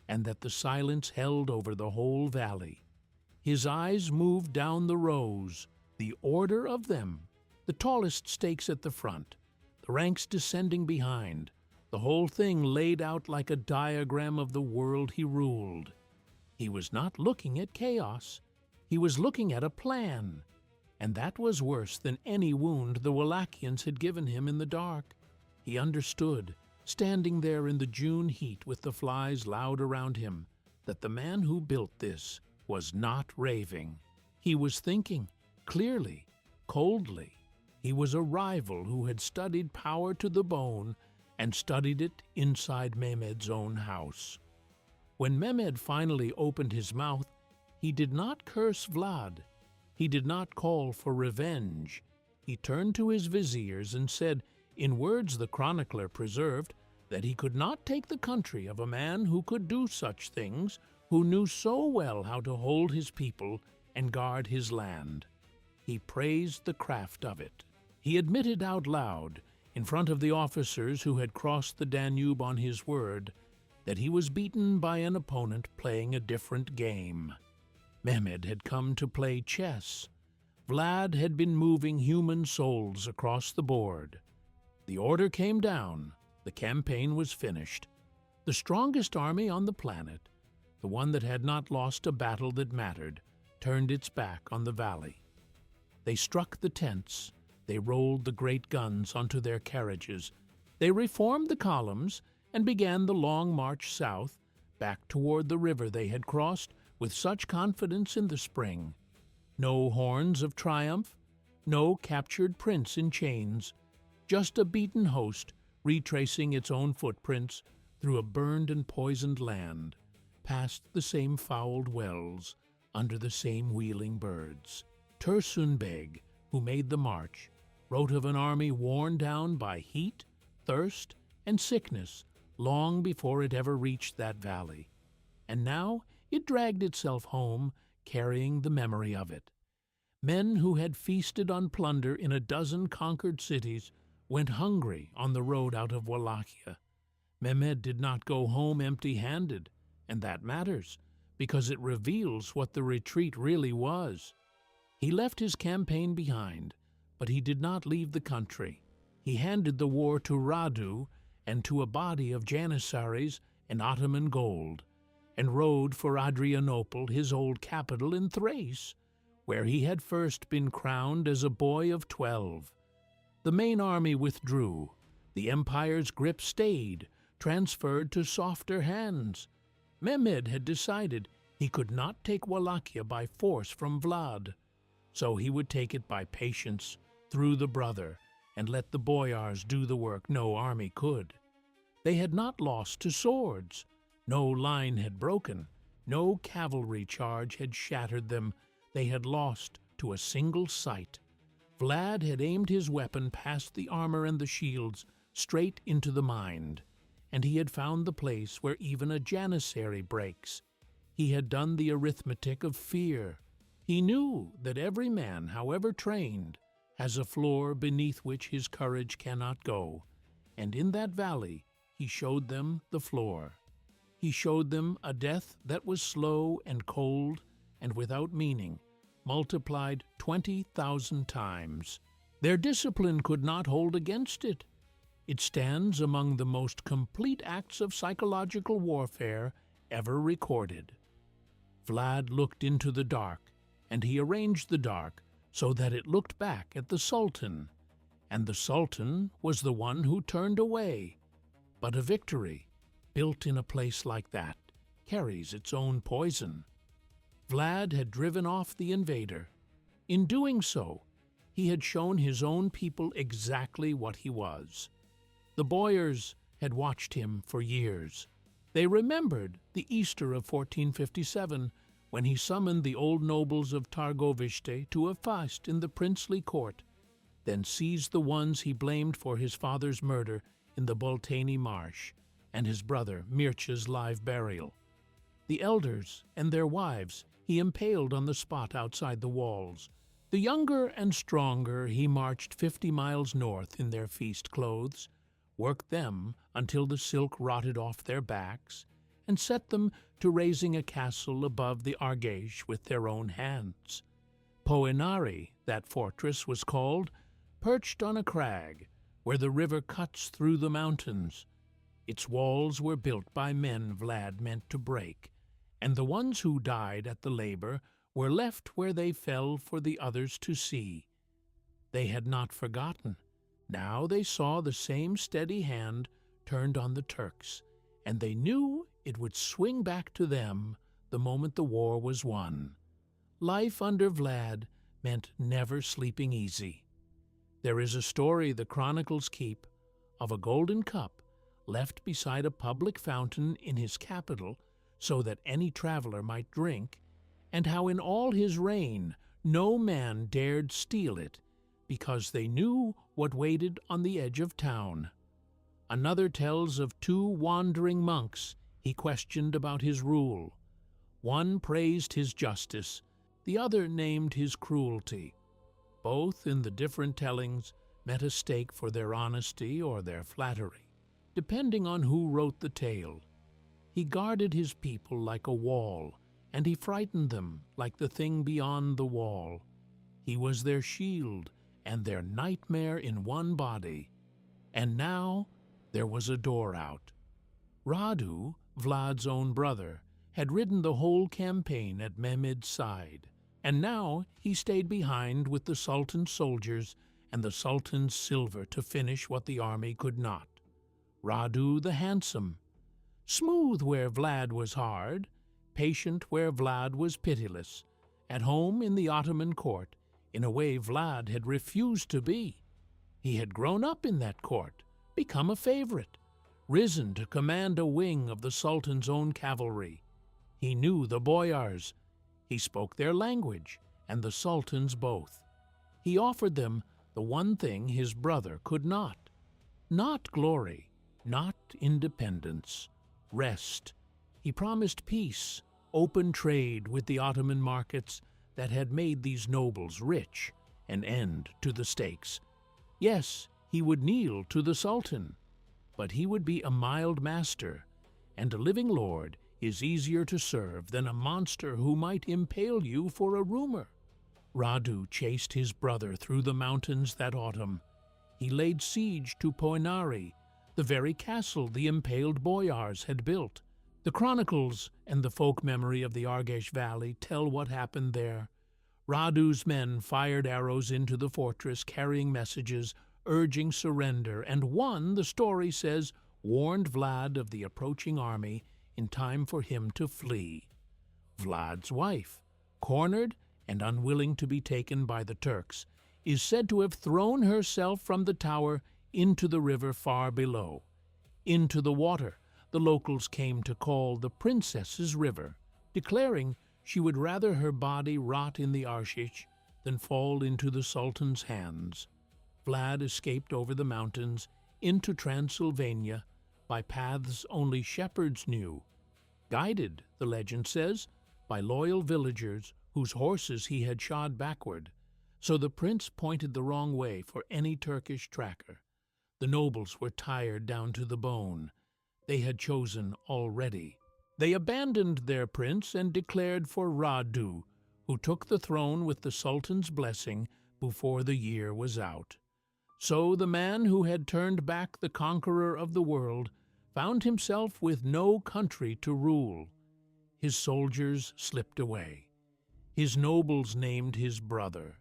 and that the silence held over the whole valley. His eyes moved down the rows, the order of them, the tallest stakes at the front, the ranks descending behind, the whole thing laid out like a diagram of the world he ruled. He was not looking at chaos. He was looking at a plan, and that was worse than any wound the Wallachians had given him in the dark. He understood, standing there in the June heat with the flies loud around him, that the man who built this was not raving. He was thinking, clearly, coldly. He was a rival who had studied power to the bone and studied it inside Mehmed's own house. When Mehmed finally opened his mouth, he did not curse Vlad. He did not call for revenge. He turned to his viziers and said, in words the chronicler preserved, that he could not take the country of a man who could do such things, who knew so well how to hold his people and guard his land. He praised the craft of it. He admitted out loud, in front of the officers who had crossed the Danube on his word, that he was beaten by an opponent playing a different game. Mehmed had come to play chess. Vlad had been moving human souls across the board. The order came down. The campaign was finished. The strongest army on the planet, the one that had not lost a battle that mattered, turned its back on the valley. They struck the tents. They rolled the great guns onto their carriages. They reformed the columns and began the long march south, back toward the river they had crossed with such confidence in the spring. No horns of triumph, no captured prince in chains, just a beaten host retracing its own footprints through a burned and poisoned land, past the same fouled wells, under the same wheeling birds. Tursun Beg, who made the march, wrote of an army worn down by heat, thirst, and sickness long before it ever reached that valley. And now it dragged itself home, carrying the memory of it. Men who had feasted on plunder in a dozen conquered cities went hungry on the road out of Wallachia. Mehmed did not go home empty-handed, and that matters, because it reveals what the retreat really was. He left his campaign behind, but he did not leave the country. He handed the war to Radu and to a body of Janissaries and Ottoman gold, and rode for Adrianople, his old capital in Thrace, where he had first been crowned as a boy of 12. The main army withdrew. The empire's grip stayed, transferred to softer hands. Mehmed had decided he could not take Wallachia by force from Vlad, so he would take it by patience through the brother and let the boyars do the work no army could. They had not lost to swords. No line had broken. No cavalry charge had shattered them. They had lost to a single sight. Vlad had aimed his weapon past the armor and the shields, straight into the mind, and he had found the place where even a janissary breaks. He had done the arithmetic of fear. He knew that every man, however trained, has a floor beneath which his courage cannot go, and in that valley he showed them the floor. He showed them a death that was slow and cold and without meaning, multiplied 20,000 times. Their discipline could not hold against it. It stands among the most complete acts of psychological warfare ever recorded. Vlad looked into the dark, and he arranged the dark so that it looked back at the Sultan, and the Sultan was the one who turned away. But a victory, built in a place like that, carries its own poison. Vlad had driven off the invader. In doing so, he had shown his own people exactly what he was. The boyars had watched him for years. They remembered the Easter of 1457, when he summoned the old nobles of Târgoviște to a feast in the princely court, then seized the ones he blamed for his father's murder in the Bolteni marsh, and his brother Mircea's live burial. The elders and their wives he impaled on the spot outside the walls. The younger and stronger he marched 50 miles north in their feast clothes, worked them until the silk rotted off their backs, and set them to raising a castle above the Argeș with their own hands. Poenari, that fortress was called, perched on a crag where the river cuts through the mountains. Its walls were built by men Vlad meant to break, and the ones who died at the labor were left where they fell for the others to see. They had not forgotten. Now they saw the same steady hand turned on the Turks, and they knew it would swing back to them the moment the war was won. Life under Vlad meant never sleeping easy. There is a story the chronicles keep of a golden cup left beside a public fountain in his capital so that any traveler might drink, and how in all his reign no man dared steal it, because they knew what waited on the edge of town. Another tells of 2 wandering monks he questioned about his rule. One praised his justice, the other named his cruelty. Both, in the different tellings, met a stake for their honesty or their flattery, depending on who wrote the tale. He guarded his people like a wall, and he frightened them like the thing beyond the wall. He was their shield and their nightmare in one body. And now there was a door out. Radu, Vlad's own brother, had ridden the whole campaign at Mehmed's side, and now he stayed behind with the Sultan's soldiers and the Sultan's silver to finish what the army could not. Radu the handsome, smooth where Vlad was hard, patient where Vlad was pitiless, at home in the Ottoman court, in a way Vlad had refused to be. He had grown up in that court, become a favorite, risen to command a wing of the Sultan's own cavalry. He knew the boyars. He spoke their language, and the Sultan's both. He offered them the one thing his brother could not. Not glory, not independence, rest. He promised peace, open trade with the Ottoman markets that had made these nobles rich, an end to the stakes. Yes, he would kneel to the Sultan, but he would be a mild master, and a living lord is easier to serve than a monster who might impale you for a rumor. Radu chased his brother through the mountains that autumn. He laid siege to Poenari, the very castle the impaled boyars had built. The chronicles and the folk memory of the Argeș Valley tell what happened there. Radu's men fired arrows into the fortress carrying messages urging surrender, and one, the story says, warned Vlad of the approaching army in time for him to flee. Vlad's wife, cornered and unwilling to be taken by the Turks, is said to have thrown herself from the tower into the river far below. Into the water the locals came to call the Princess's River, declaring she would rather her body rot in the Argeș than fall into the Sultan's hands. Vlad escaped over the mountains into Transylvania by paths only shepherds knew, guided, the legend says, by loyal villagers whose horses he had shod backward, so the prince pointed the wrong way for any Turkish tracker. The nobles were tired down to the bone. They had chosen already. They abandoned their prince and declared for Radu, who took the throne with the Sultan's blessing before the year was out. So the man who had turned back the conqueror of the world found himself with no country to rule. His soldiers slipped away. His nobles named his brother.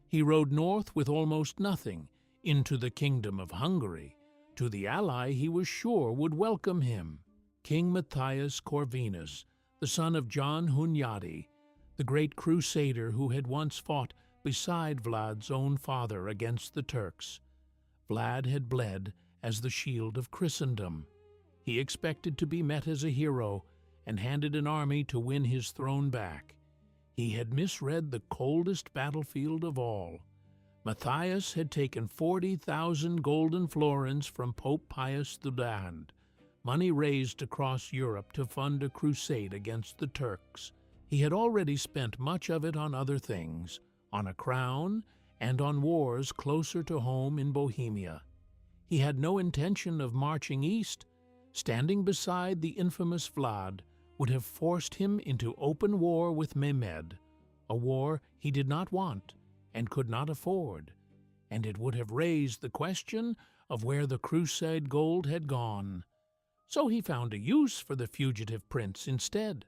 He rode north with almost nothing into the kingdom of Hungary, to the ally he was sure would welcome him, King Matthias Corvinus, the son of John Hunyadi, the great crusader who had once fought beside Vlad's own father against the Turks. Vlad had bled as the shield of Christendom. He expected to be met as a hero and handed an army to win his throne back. He had misread the coldest battlefield of all. Matthias had taken 40,000 golden florins from Pope Pius II, money raised across Europe to fund a crusade against the Turks. He had already spent much of it on other things, on a crown and on wars closer to home in Bohemia. He had no intention of marching east. Standing beside the infamous Vlad would have forced him into open war with Mehmed, a war he did not want and could not afford, and it would have raised the question of where the crusade gold had gone. So he found a use for the fugitive prince instead.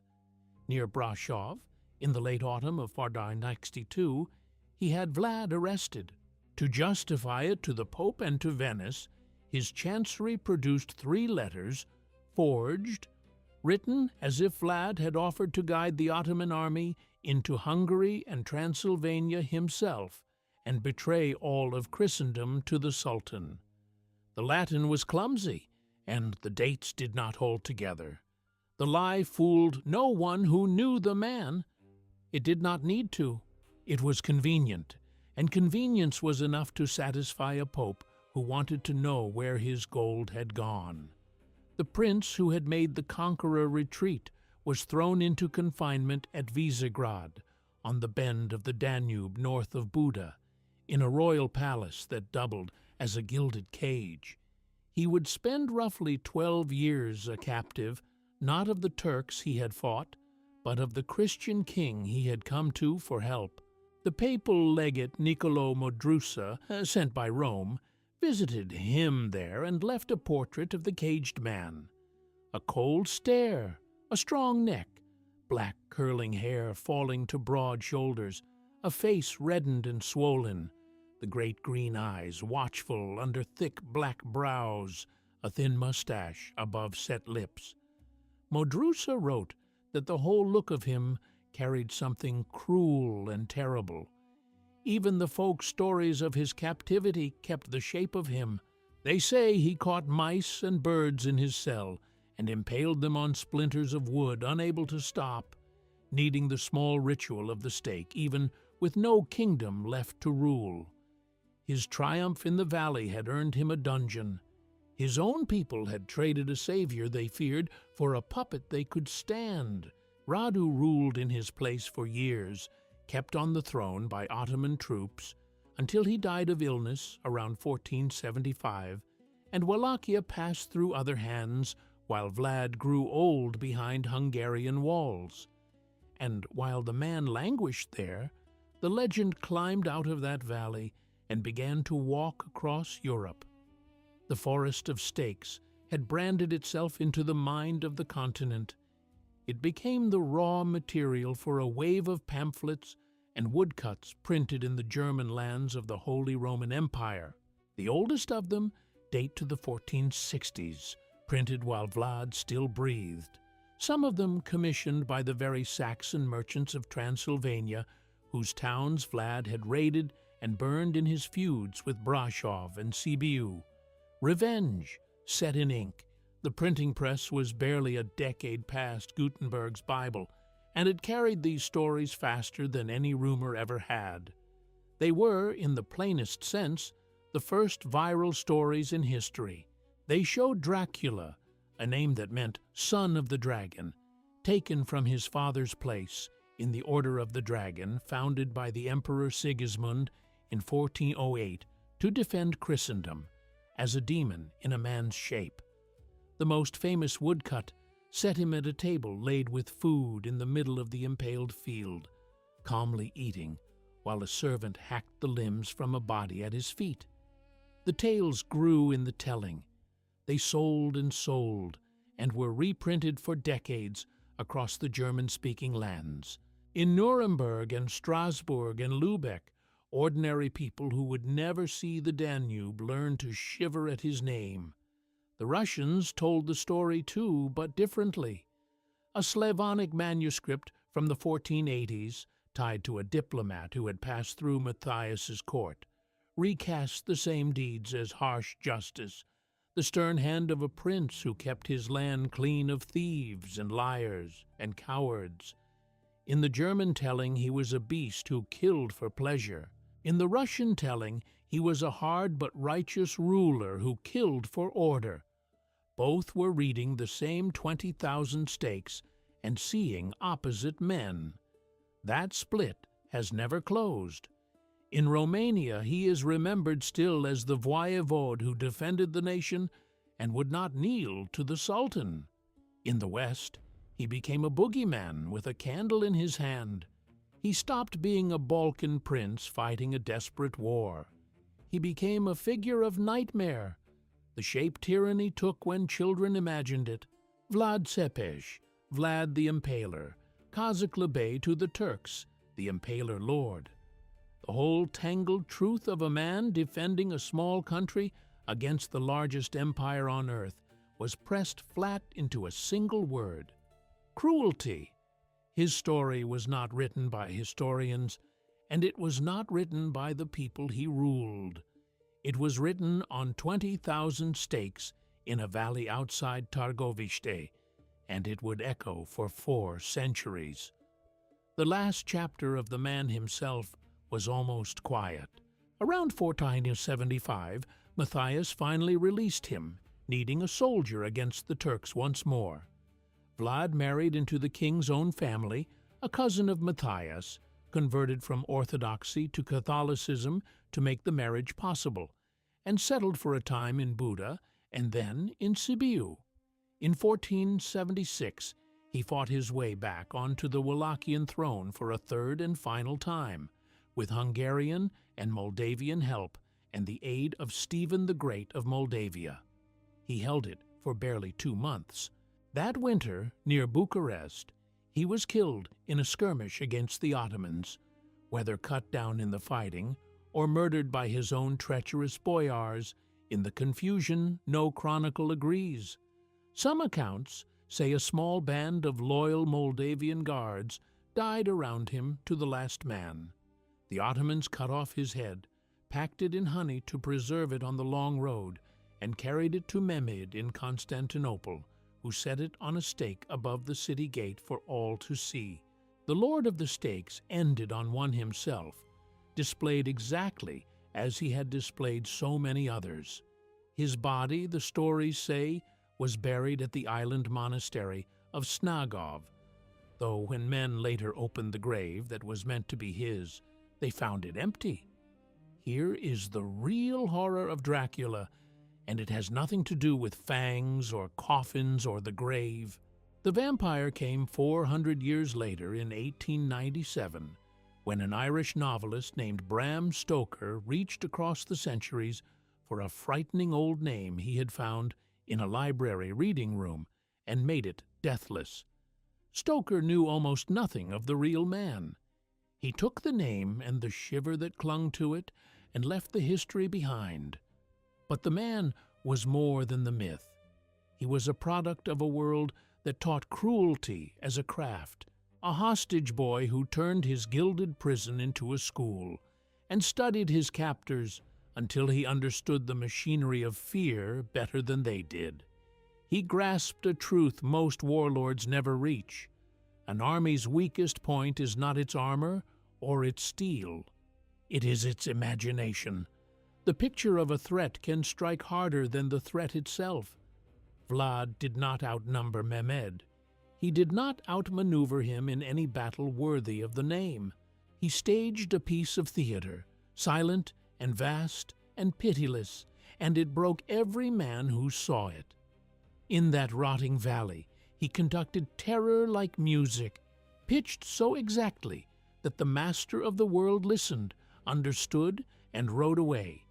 Near Brasov, in the late autumn of 1492, he had Vlad arrested. To justify it to the Pope and to Venice, his chancery produced 3 letters, forged, written as if Vlad had offered to guide the Ottoman army into Hungary and Transylvania himself and betray all of Christendom to the Sultan. The Latin was clumsy, and the dates did not hold together. The lie fooled no one who knew the man. It did not need to. It was convenient, and convenience was enough to satisfy a pope who wanted to know where his gold had gone. The prince who had made the conqueror retreat was thrown into confinement at Visegrad on the bend of the Danube north of Buda, in a royal palace that doubled as a gilded cage. He would spend roughly 12 years a captive, not of the Turks he had fought, but of the Christian king he had come to for help. The papal legate Niccolò Modrusa, sent by Rome, visited him there and left a portrait of the caged man. A cold stare, a strong neck, black curling hair falling to broad shoulders, a face reddened and swollen, the great green eyes watchful under thick black brows, a thin mustache above set lips. Modrusa wrote that the whole look of him carried something cruel and terrible. Even the folk stories of his captivity kept the shape of him. They say he caught mice and birds in his cell and impaled them on splinters of wood, unable to stop, needing the small ritual of the stake, even with no kingdom left to rule. His triumph in the valley had earned him a dungeon. His own people had traded a savior they feared for a puppet they could stand. Radu ruled in his place for years, kept on the throne by Ottoman troops, until he died of illness around 1475, and Wallachia passed through other hands while Vlad grew old behind Hungarian walls. And while the man languished there, the legend climbed out of that valley and began to walk across Europe. The forest of stakes had branded itself into the mind of the continent. It became the raw material for a wave of pamphlets and woodcuts printed in the German lands of the Holy Roman Empire. The oldest of them date to the 1460s, printed while Vlad still breathed, some of them commissioned by the very Saxon merchants of Transylvania, whose towns Vlad had raided and burned in his feuds with Brasov and Sibiu. Revenge, set in ink. The printing press was barely a decade past Gutenberg's Bible, and it carried these stories faster than any rumor ever had. They were, in the plainest sense, the first viral stories in history. They showed Dracula, a name that meant son of the dragon, taken from his father's place in the Order of the Dragon, founded by the Emperor Sigismund in 1408 to defend Christendom, as a demon in a man's shape. The most famous woodcut set him at a table laid with food in the middle of the impaled field, calmly eating, while a servant hacked the limbs from a body at his feet. The tales grew in the telling. They sold and were reprinted for decades across the German-speaking lands. In Nuremberg and Strasbourg and Lübeck, ordinary people who would never see the Danube learned to shiver at his name. The Russians told the story too, but differently. A Slavonic manuscript from the 1480s, tied to a diplomat who had passed through Matthias's court, recast the same deeds as harsh justice, the stern hand of a prince who kept his land clean of thieves and liars and cowards. In the German telling, he was a beast who killed for pleasure. In the Russian telling, he was a hard but righteous ruler who killed for order. Both were reading the same 20,000 stakes and seeing opposite men. That split has never closed. In Romania, he is remembered still as the voivode who defended the nation and would not kneel to the Sultan. In the West, he became a boogeyman with a candle in his hand. He stopped being a Balkan prince fighting a desperate war. He became a figure of nightmare, the shape tyranny took when children imagined it. Vlad Țepeș, Vlad the Impaler, Kazıklı Bey to the Turks, the Impaler Lord. The whole tangled truth of a man defending a small country against the largest empire on earth was pressed flat into a single word: cruelty. His story was not written by historians, and it was not written by the people he ruled. It was written on 20,000 stakes in a valley outside Târgoviște, and it would echo for 4 centuries. The last chapter of the man himself was almost quiet. Around 1475, Matthias finally released him, needing a soldier against the Turks once more. Vlad married into the king's own family, a cousin of Matthias, converted from Orthodoxy to Catholicism to make the marriage possible, and settled for a time in Buda and then in Sibiu. In 1476, he fought his way back onto the Wallachian throne for a third and final time, with Hungarian and Moldavian help and the aid of Stephen the Great of Moldavia. He held it for barely 2 months. That winter, near Bucharest, he was killed in a skirmish against the Ottomans, whether cut down in the fighting or murdered by his own treacherous boyars. In the confusion, no chronicle agrees. Some accounts say a small band of loyal Moldavian guards died around him to the last man. The Ottomans cut off his head, packed it in honey to preserve it on the long road, and carried it to Mehmed in Constantinople, who set it on a stake above the city gate for all to see. The lord of the stakes ended on one himself, displayed exactly as he had displayed so many others. His body, the stories say, was buried at the island monastery of Snagov, though when men later opened the grave that was meant to be his, they found it empty. Here is the real horror of Dracula, and it has nothing to do with fangs or coffins or the grave. The vampire came 400 years later in 1897, when an Irish novelist named Bram Stoker reached across the centuries for a frightening old name he had found in a library reading room and made it deathless. Stoker knew almost nothing of the real man. He took the name and the shiver that clung to it and left the history behind. But the man was more than the myth. He was a product of a world that taught cruelty as a craft, a hostage boy who turned his gilded prison into a school and studied his captors until he understood the machinery of fear better than they did. He grasped a truth most warlords never reach. An army's weakest point is not its armor or its steel. It is its imagination. The picture of a threat can strike harder than the threat itself. Vlad did not outnumber Mehmed. He did not outmaneuver him in any battle worthy of the name. He staged a piece of theater, silent and vast and pitiless, and it broke every man who saw it. In that rotting valley, he conducted terror like music, pitched so exactly that the master of the world listened, understood, and rode away.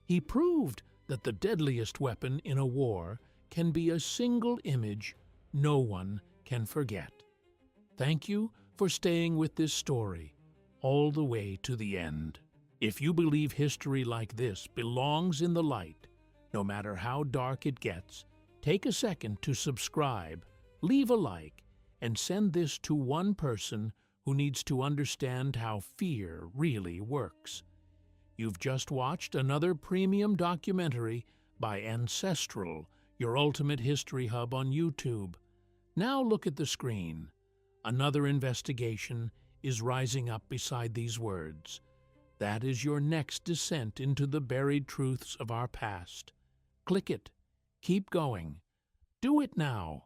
He proved that the deadliest weapon in a war can be a single image no one can forget. Thank you for staying with this story all the way to the end. If you believe history like this belongs in the light, no matter how dark it gets, take a second to subscribe, leave a like, and send this to one person who needs to understand how fear really works. You've just watched another premium documentary by Ancestral, your ultimate history hub on YouTube. Now look at the screen. Another investigation is rising up beside these words. That is your next descent into the buried truths of our past. Click it. Keep going. Do it now.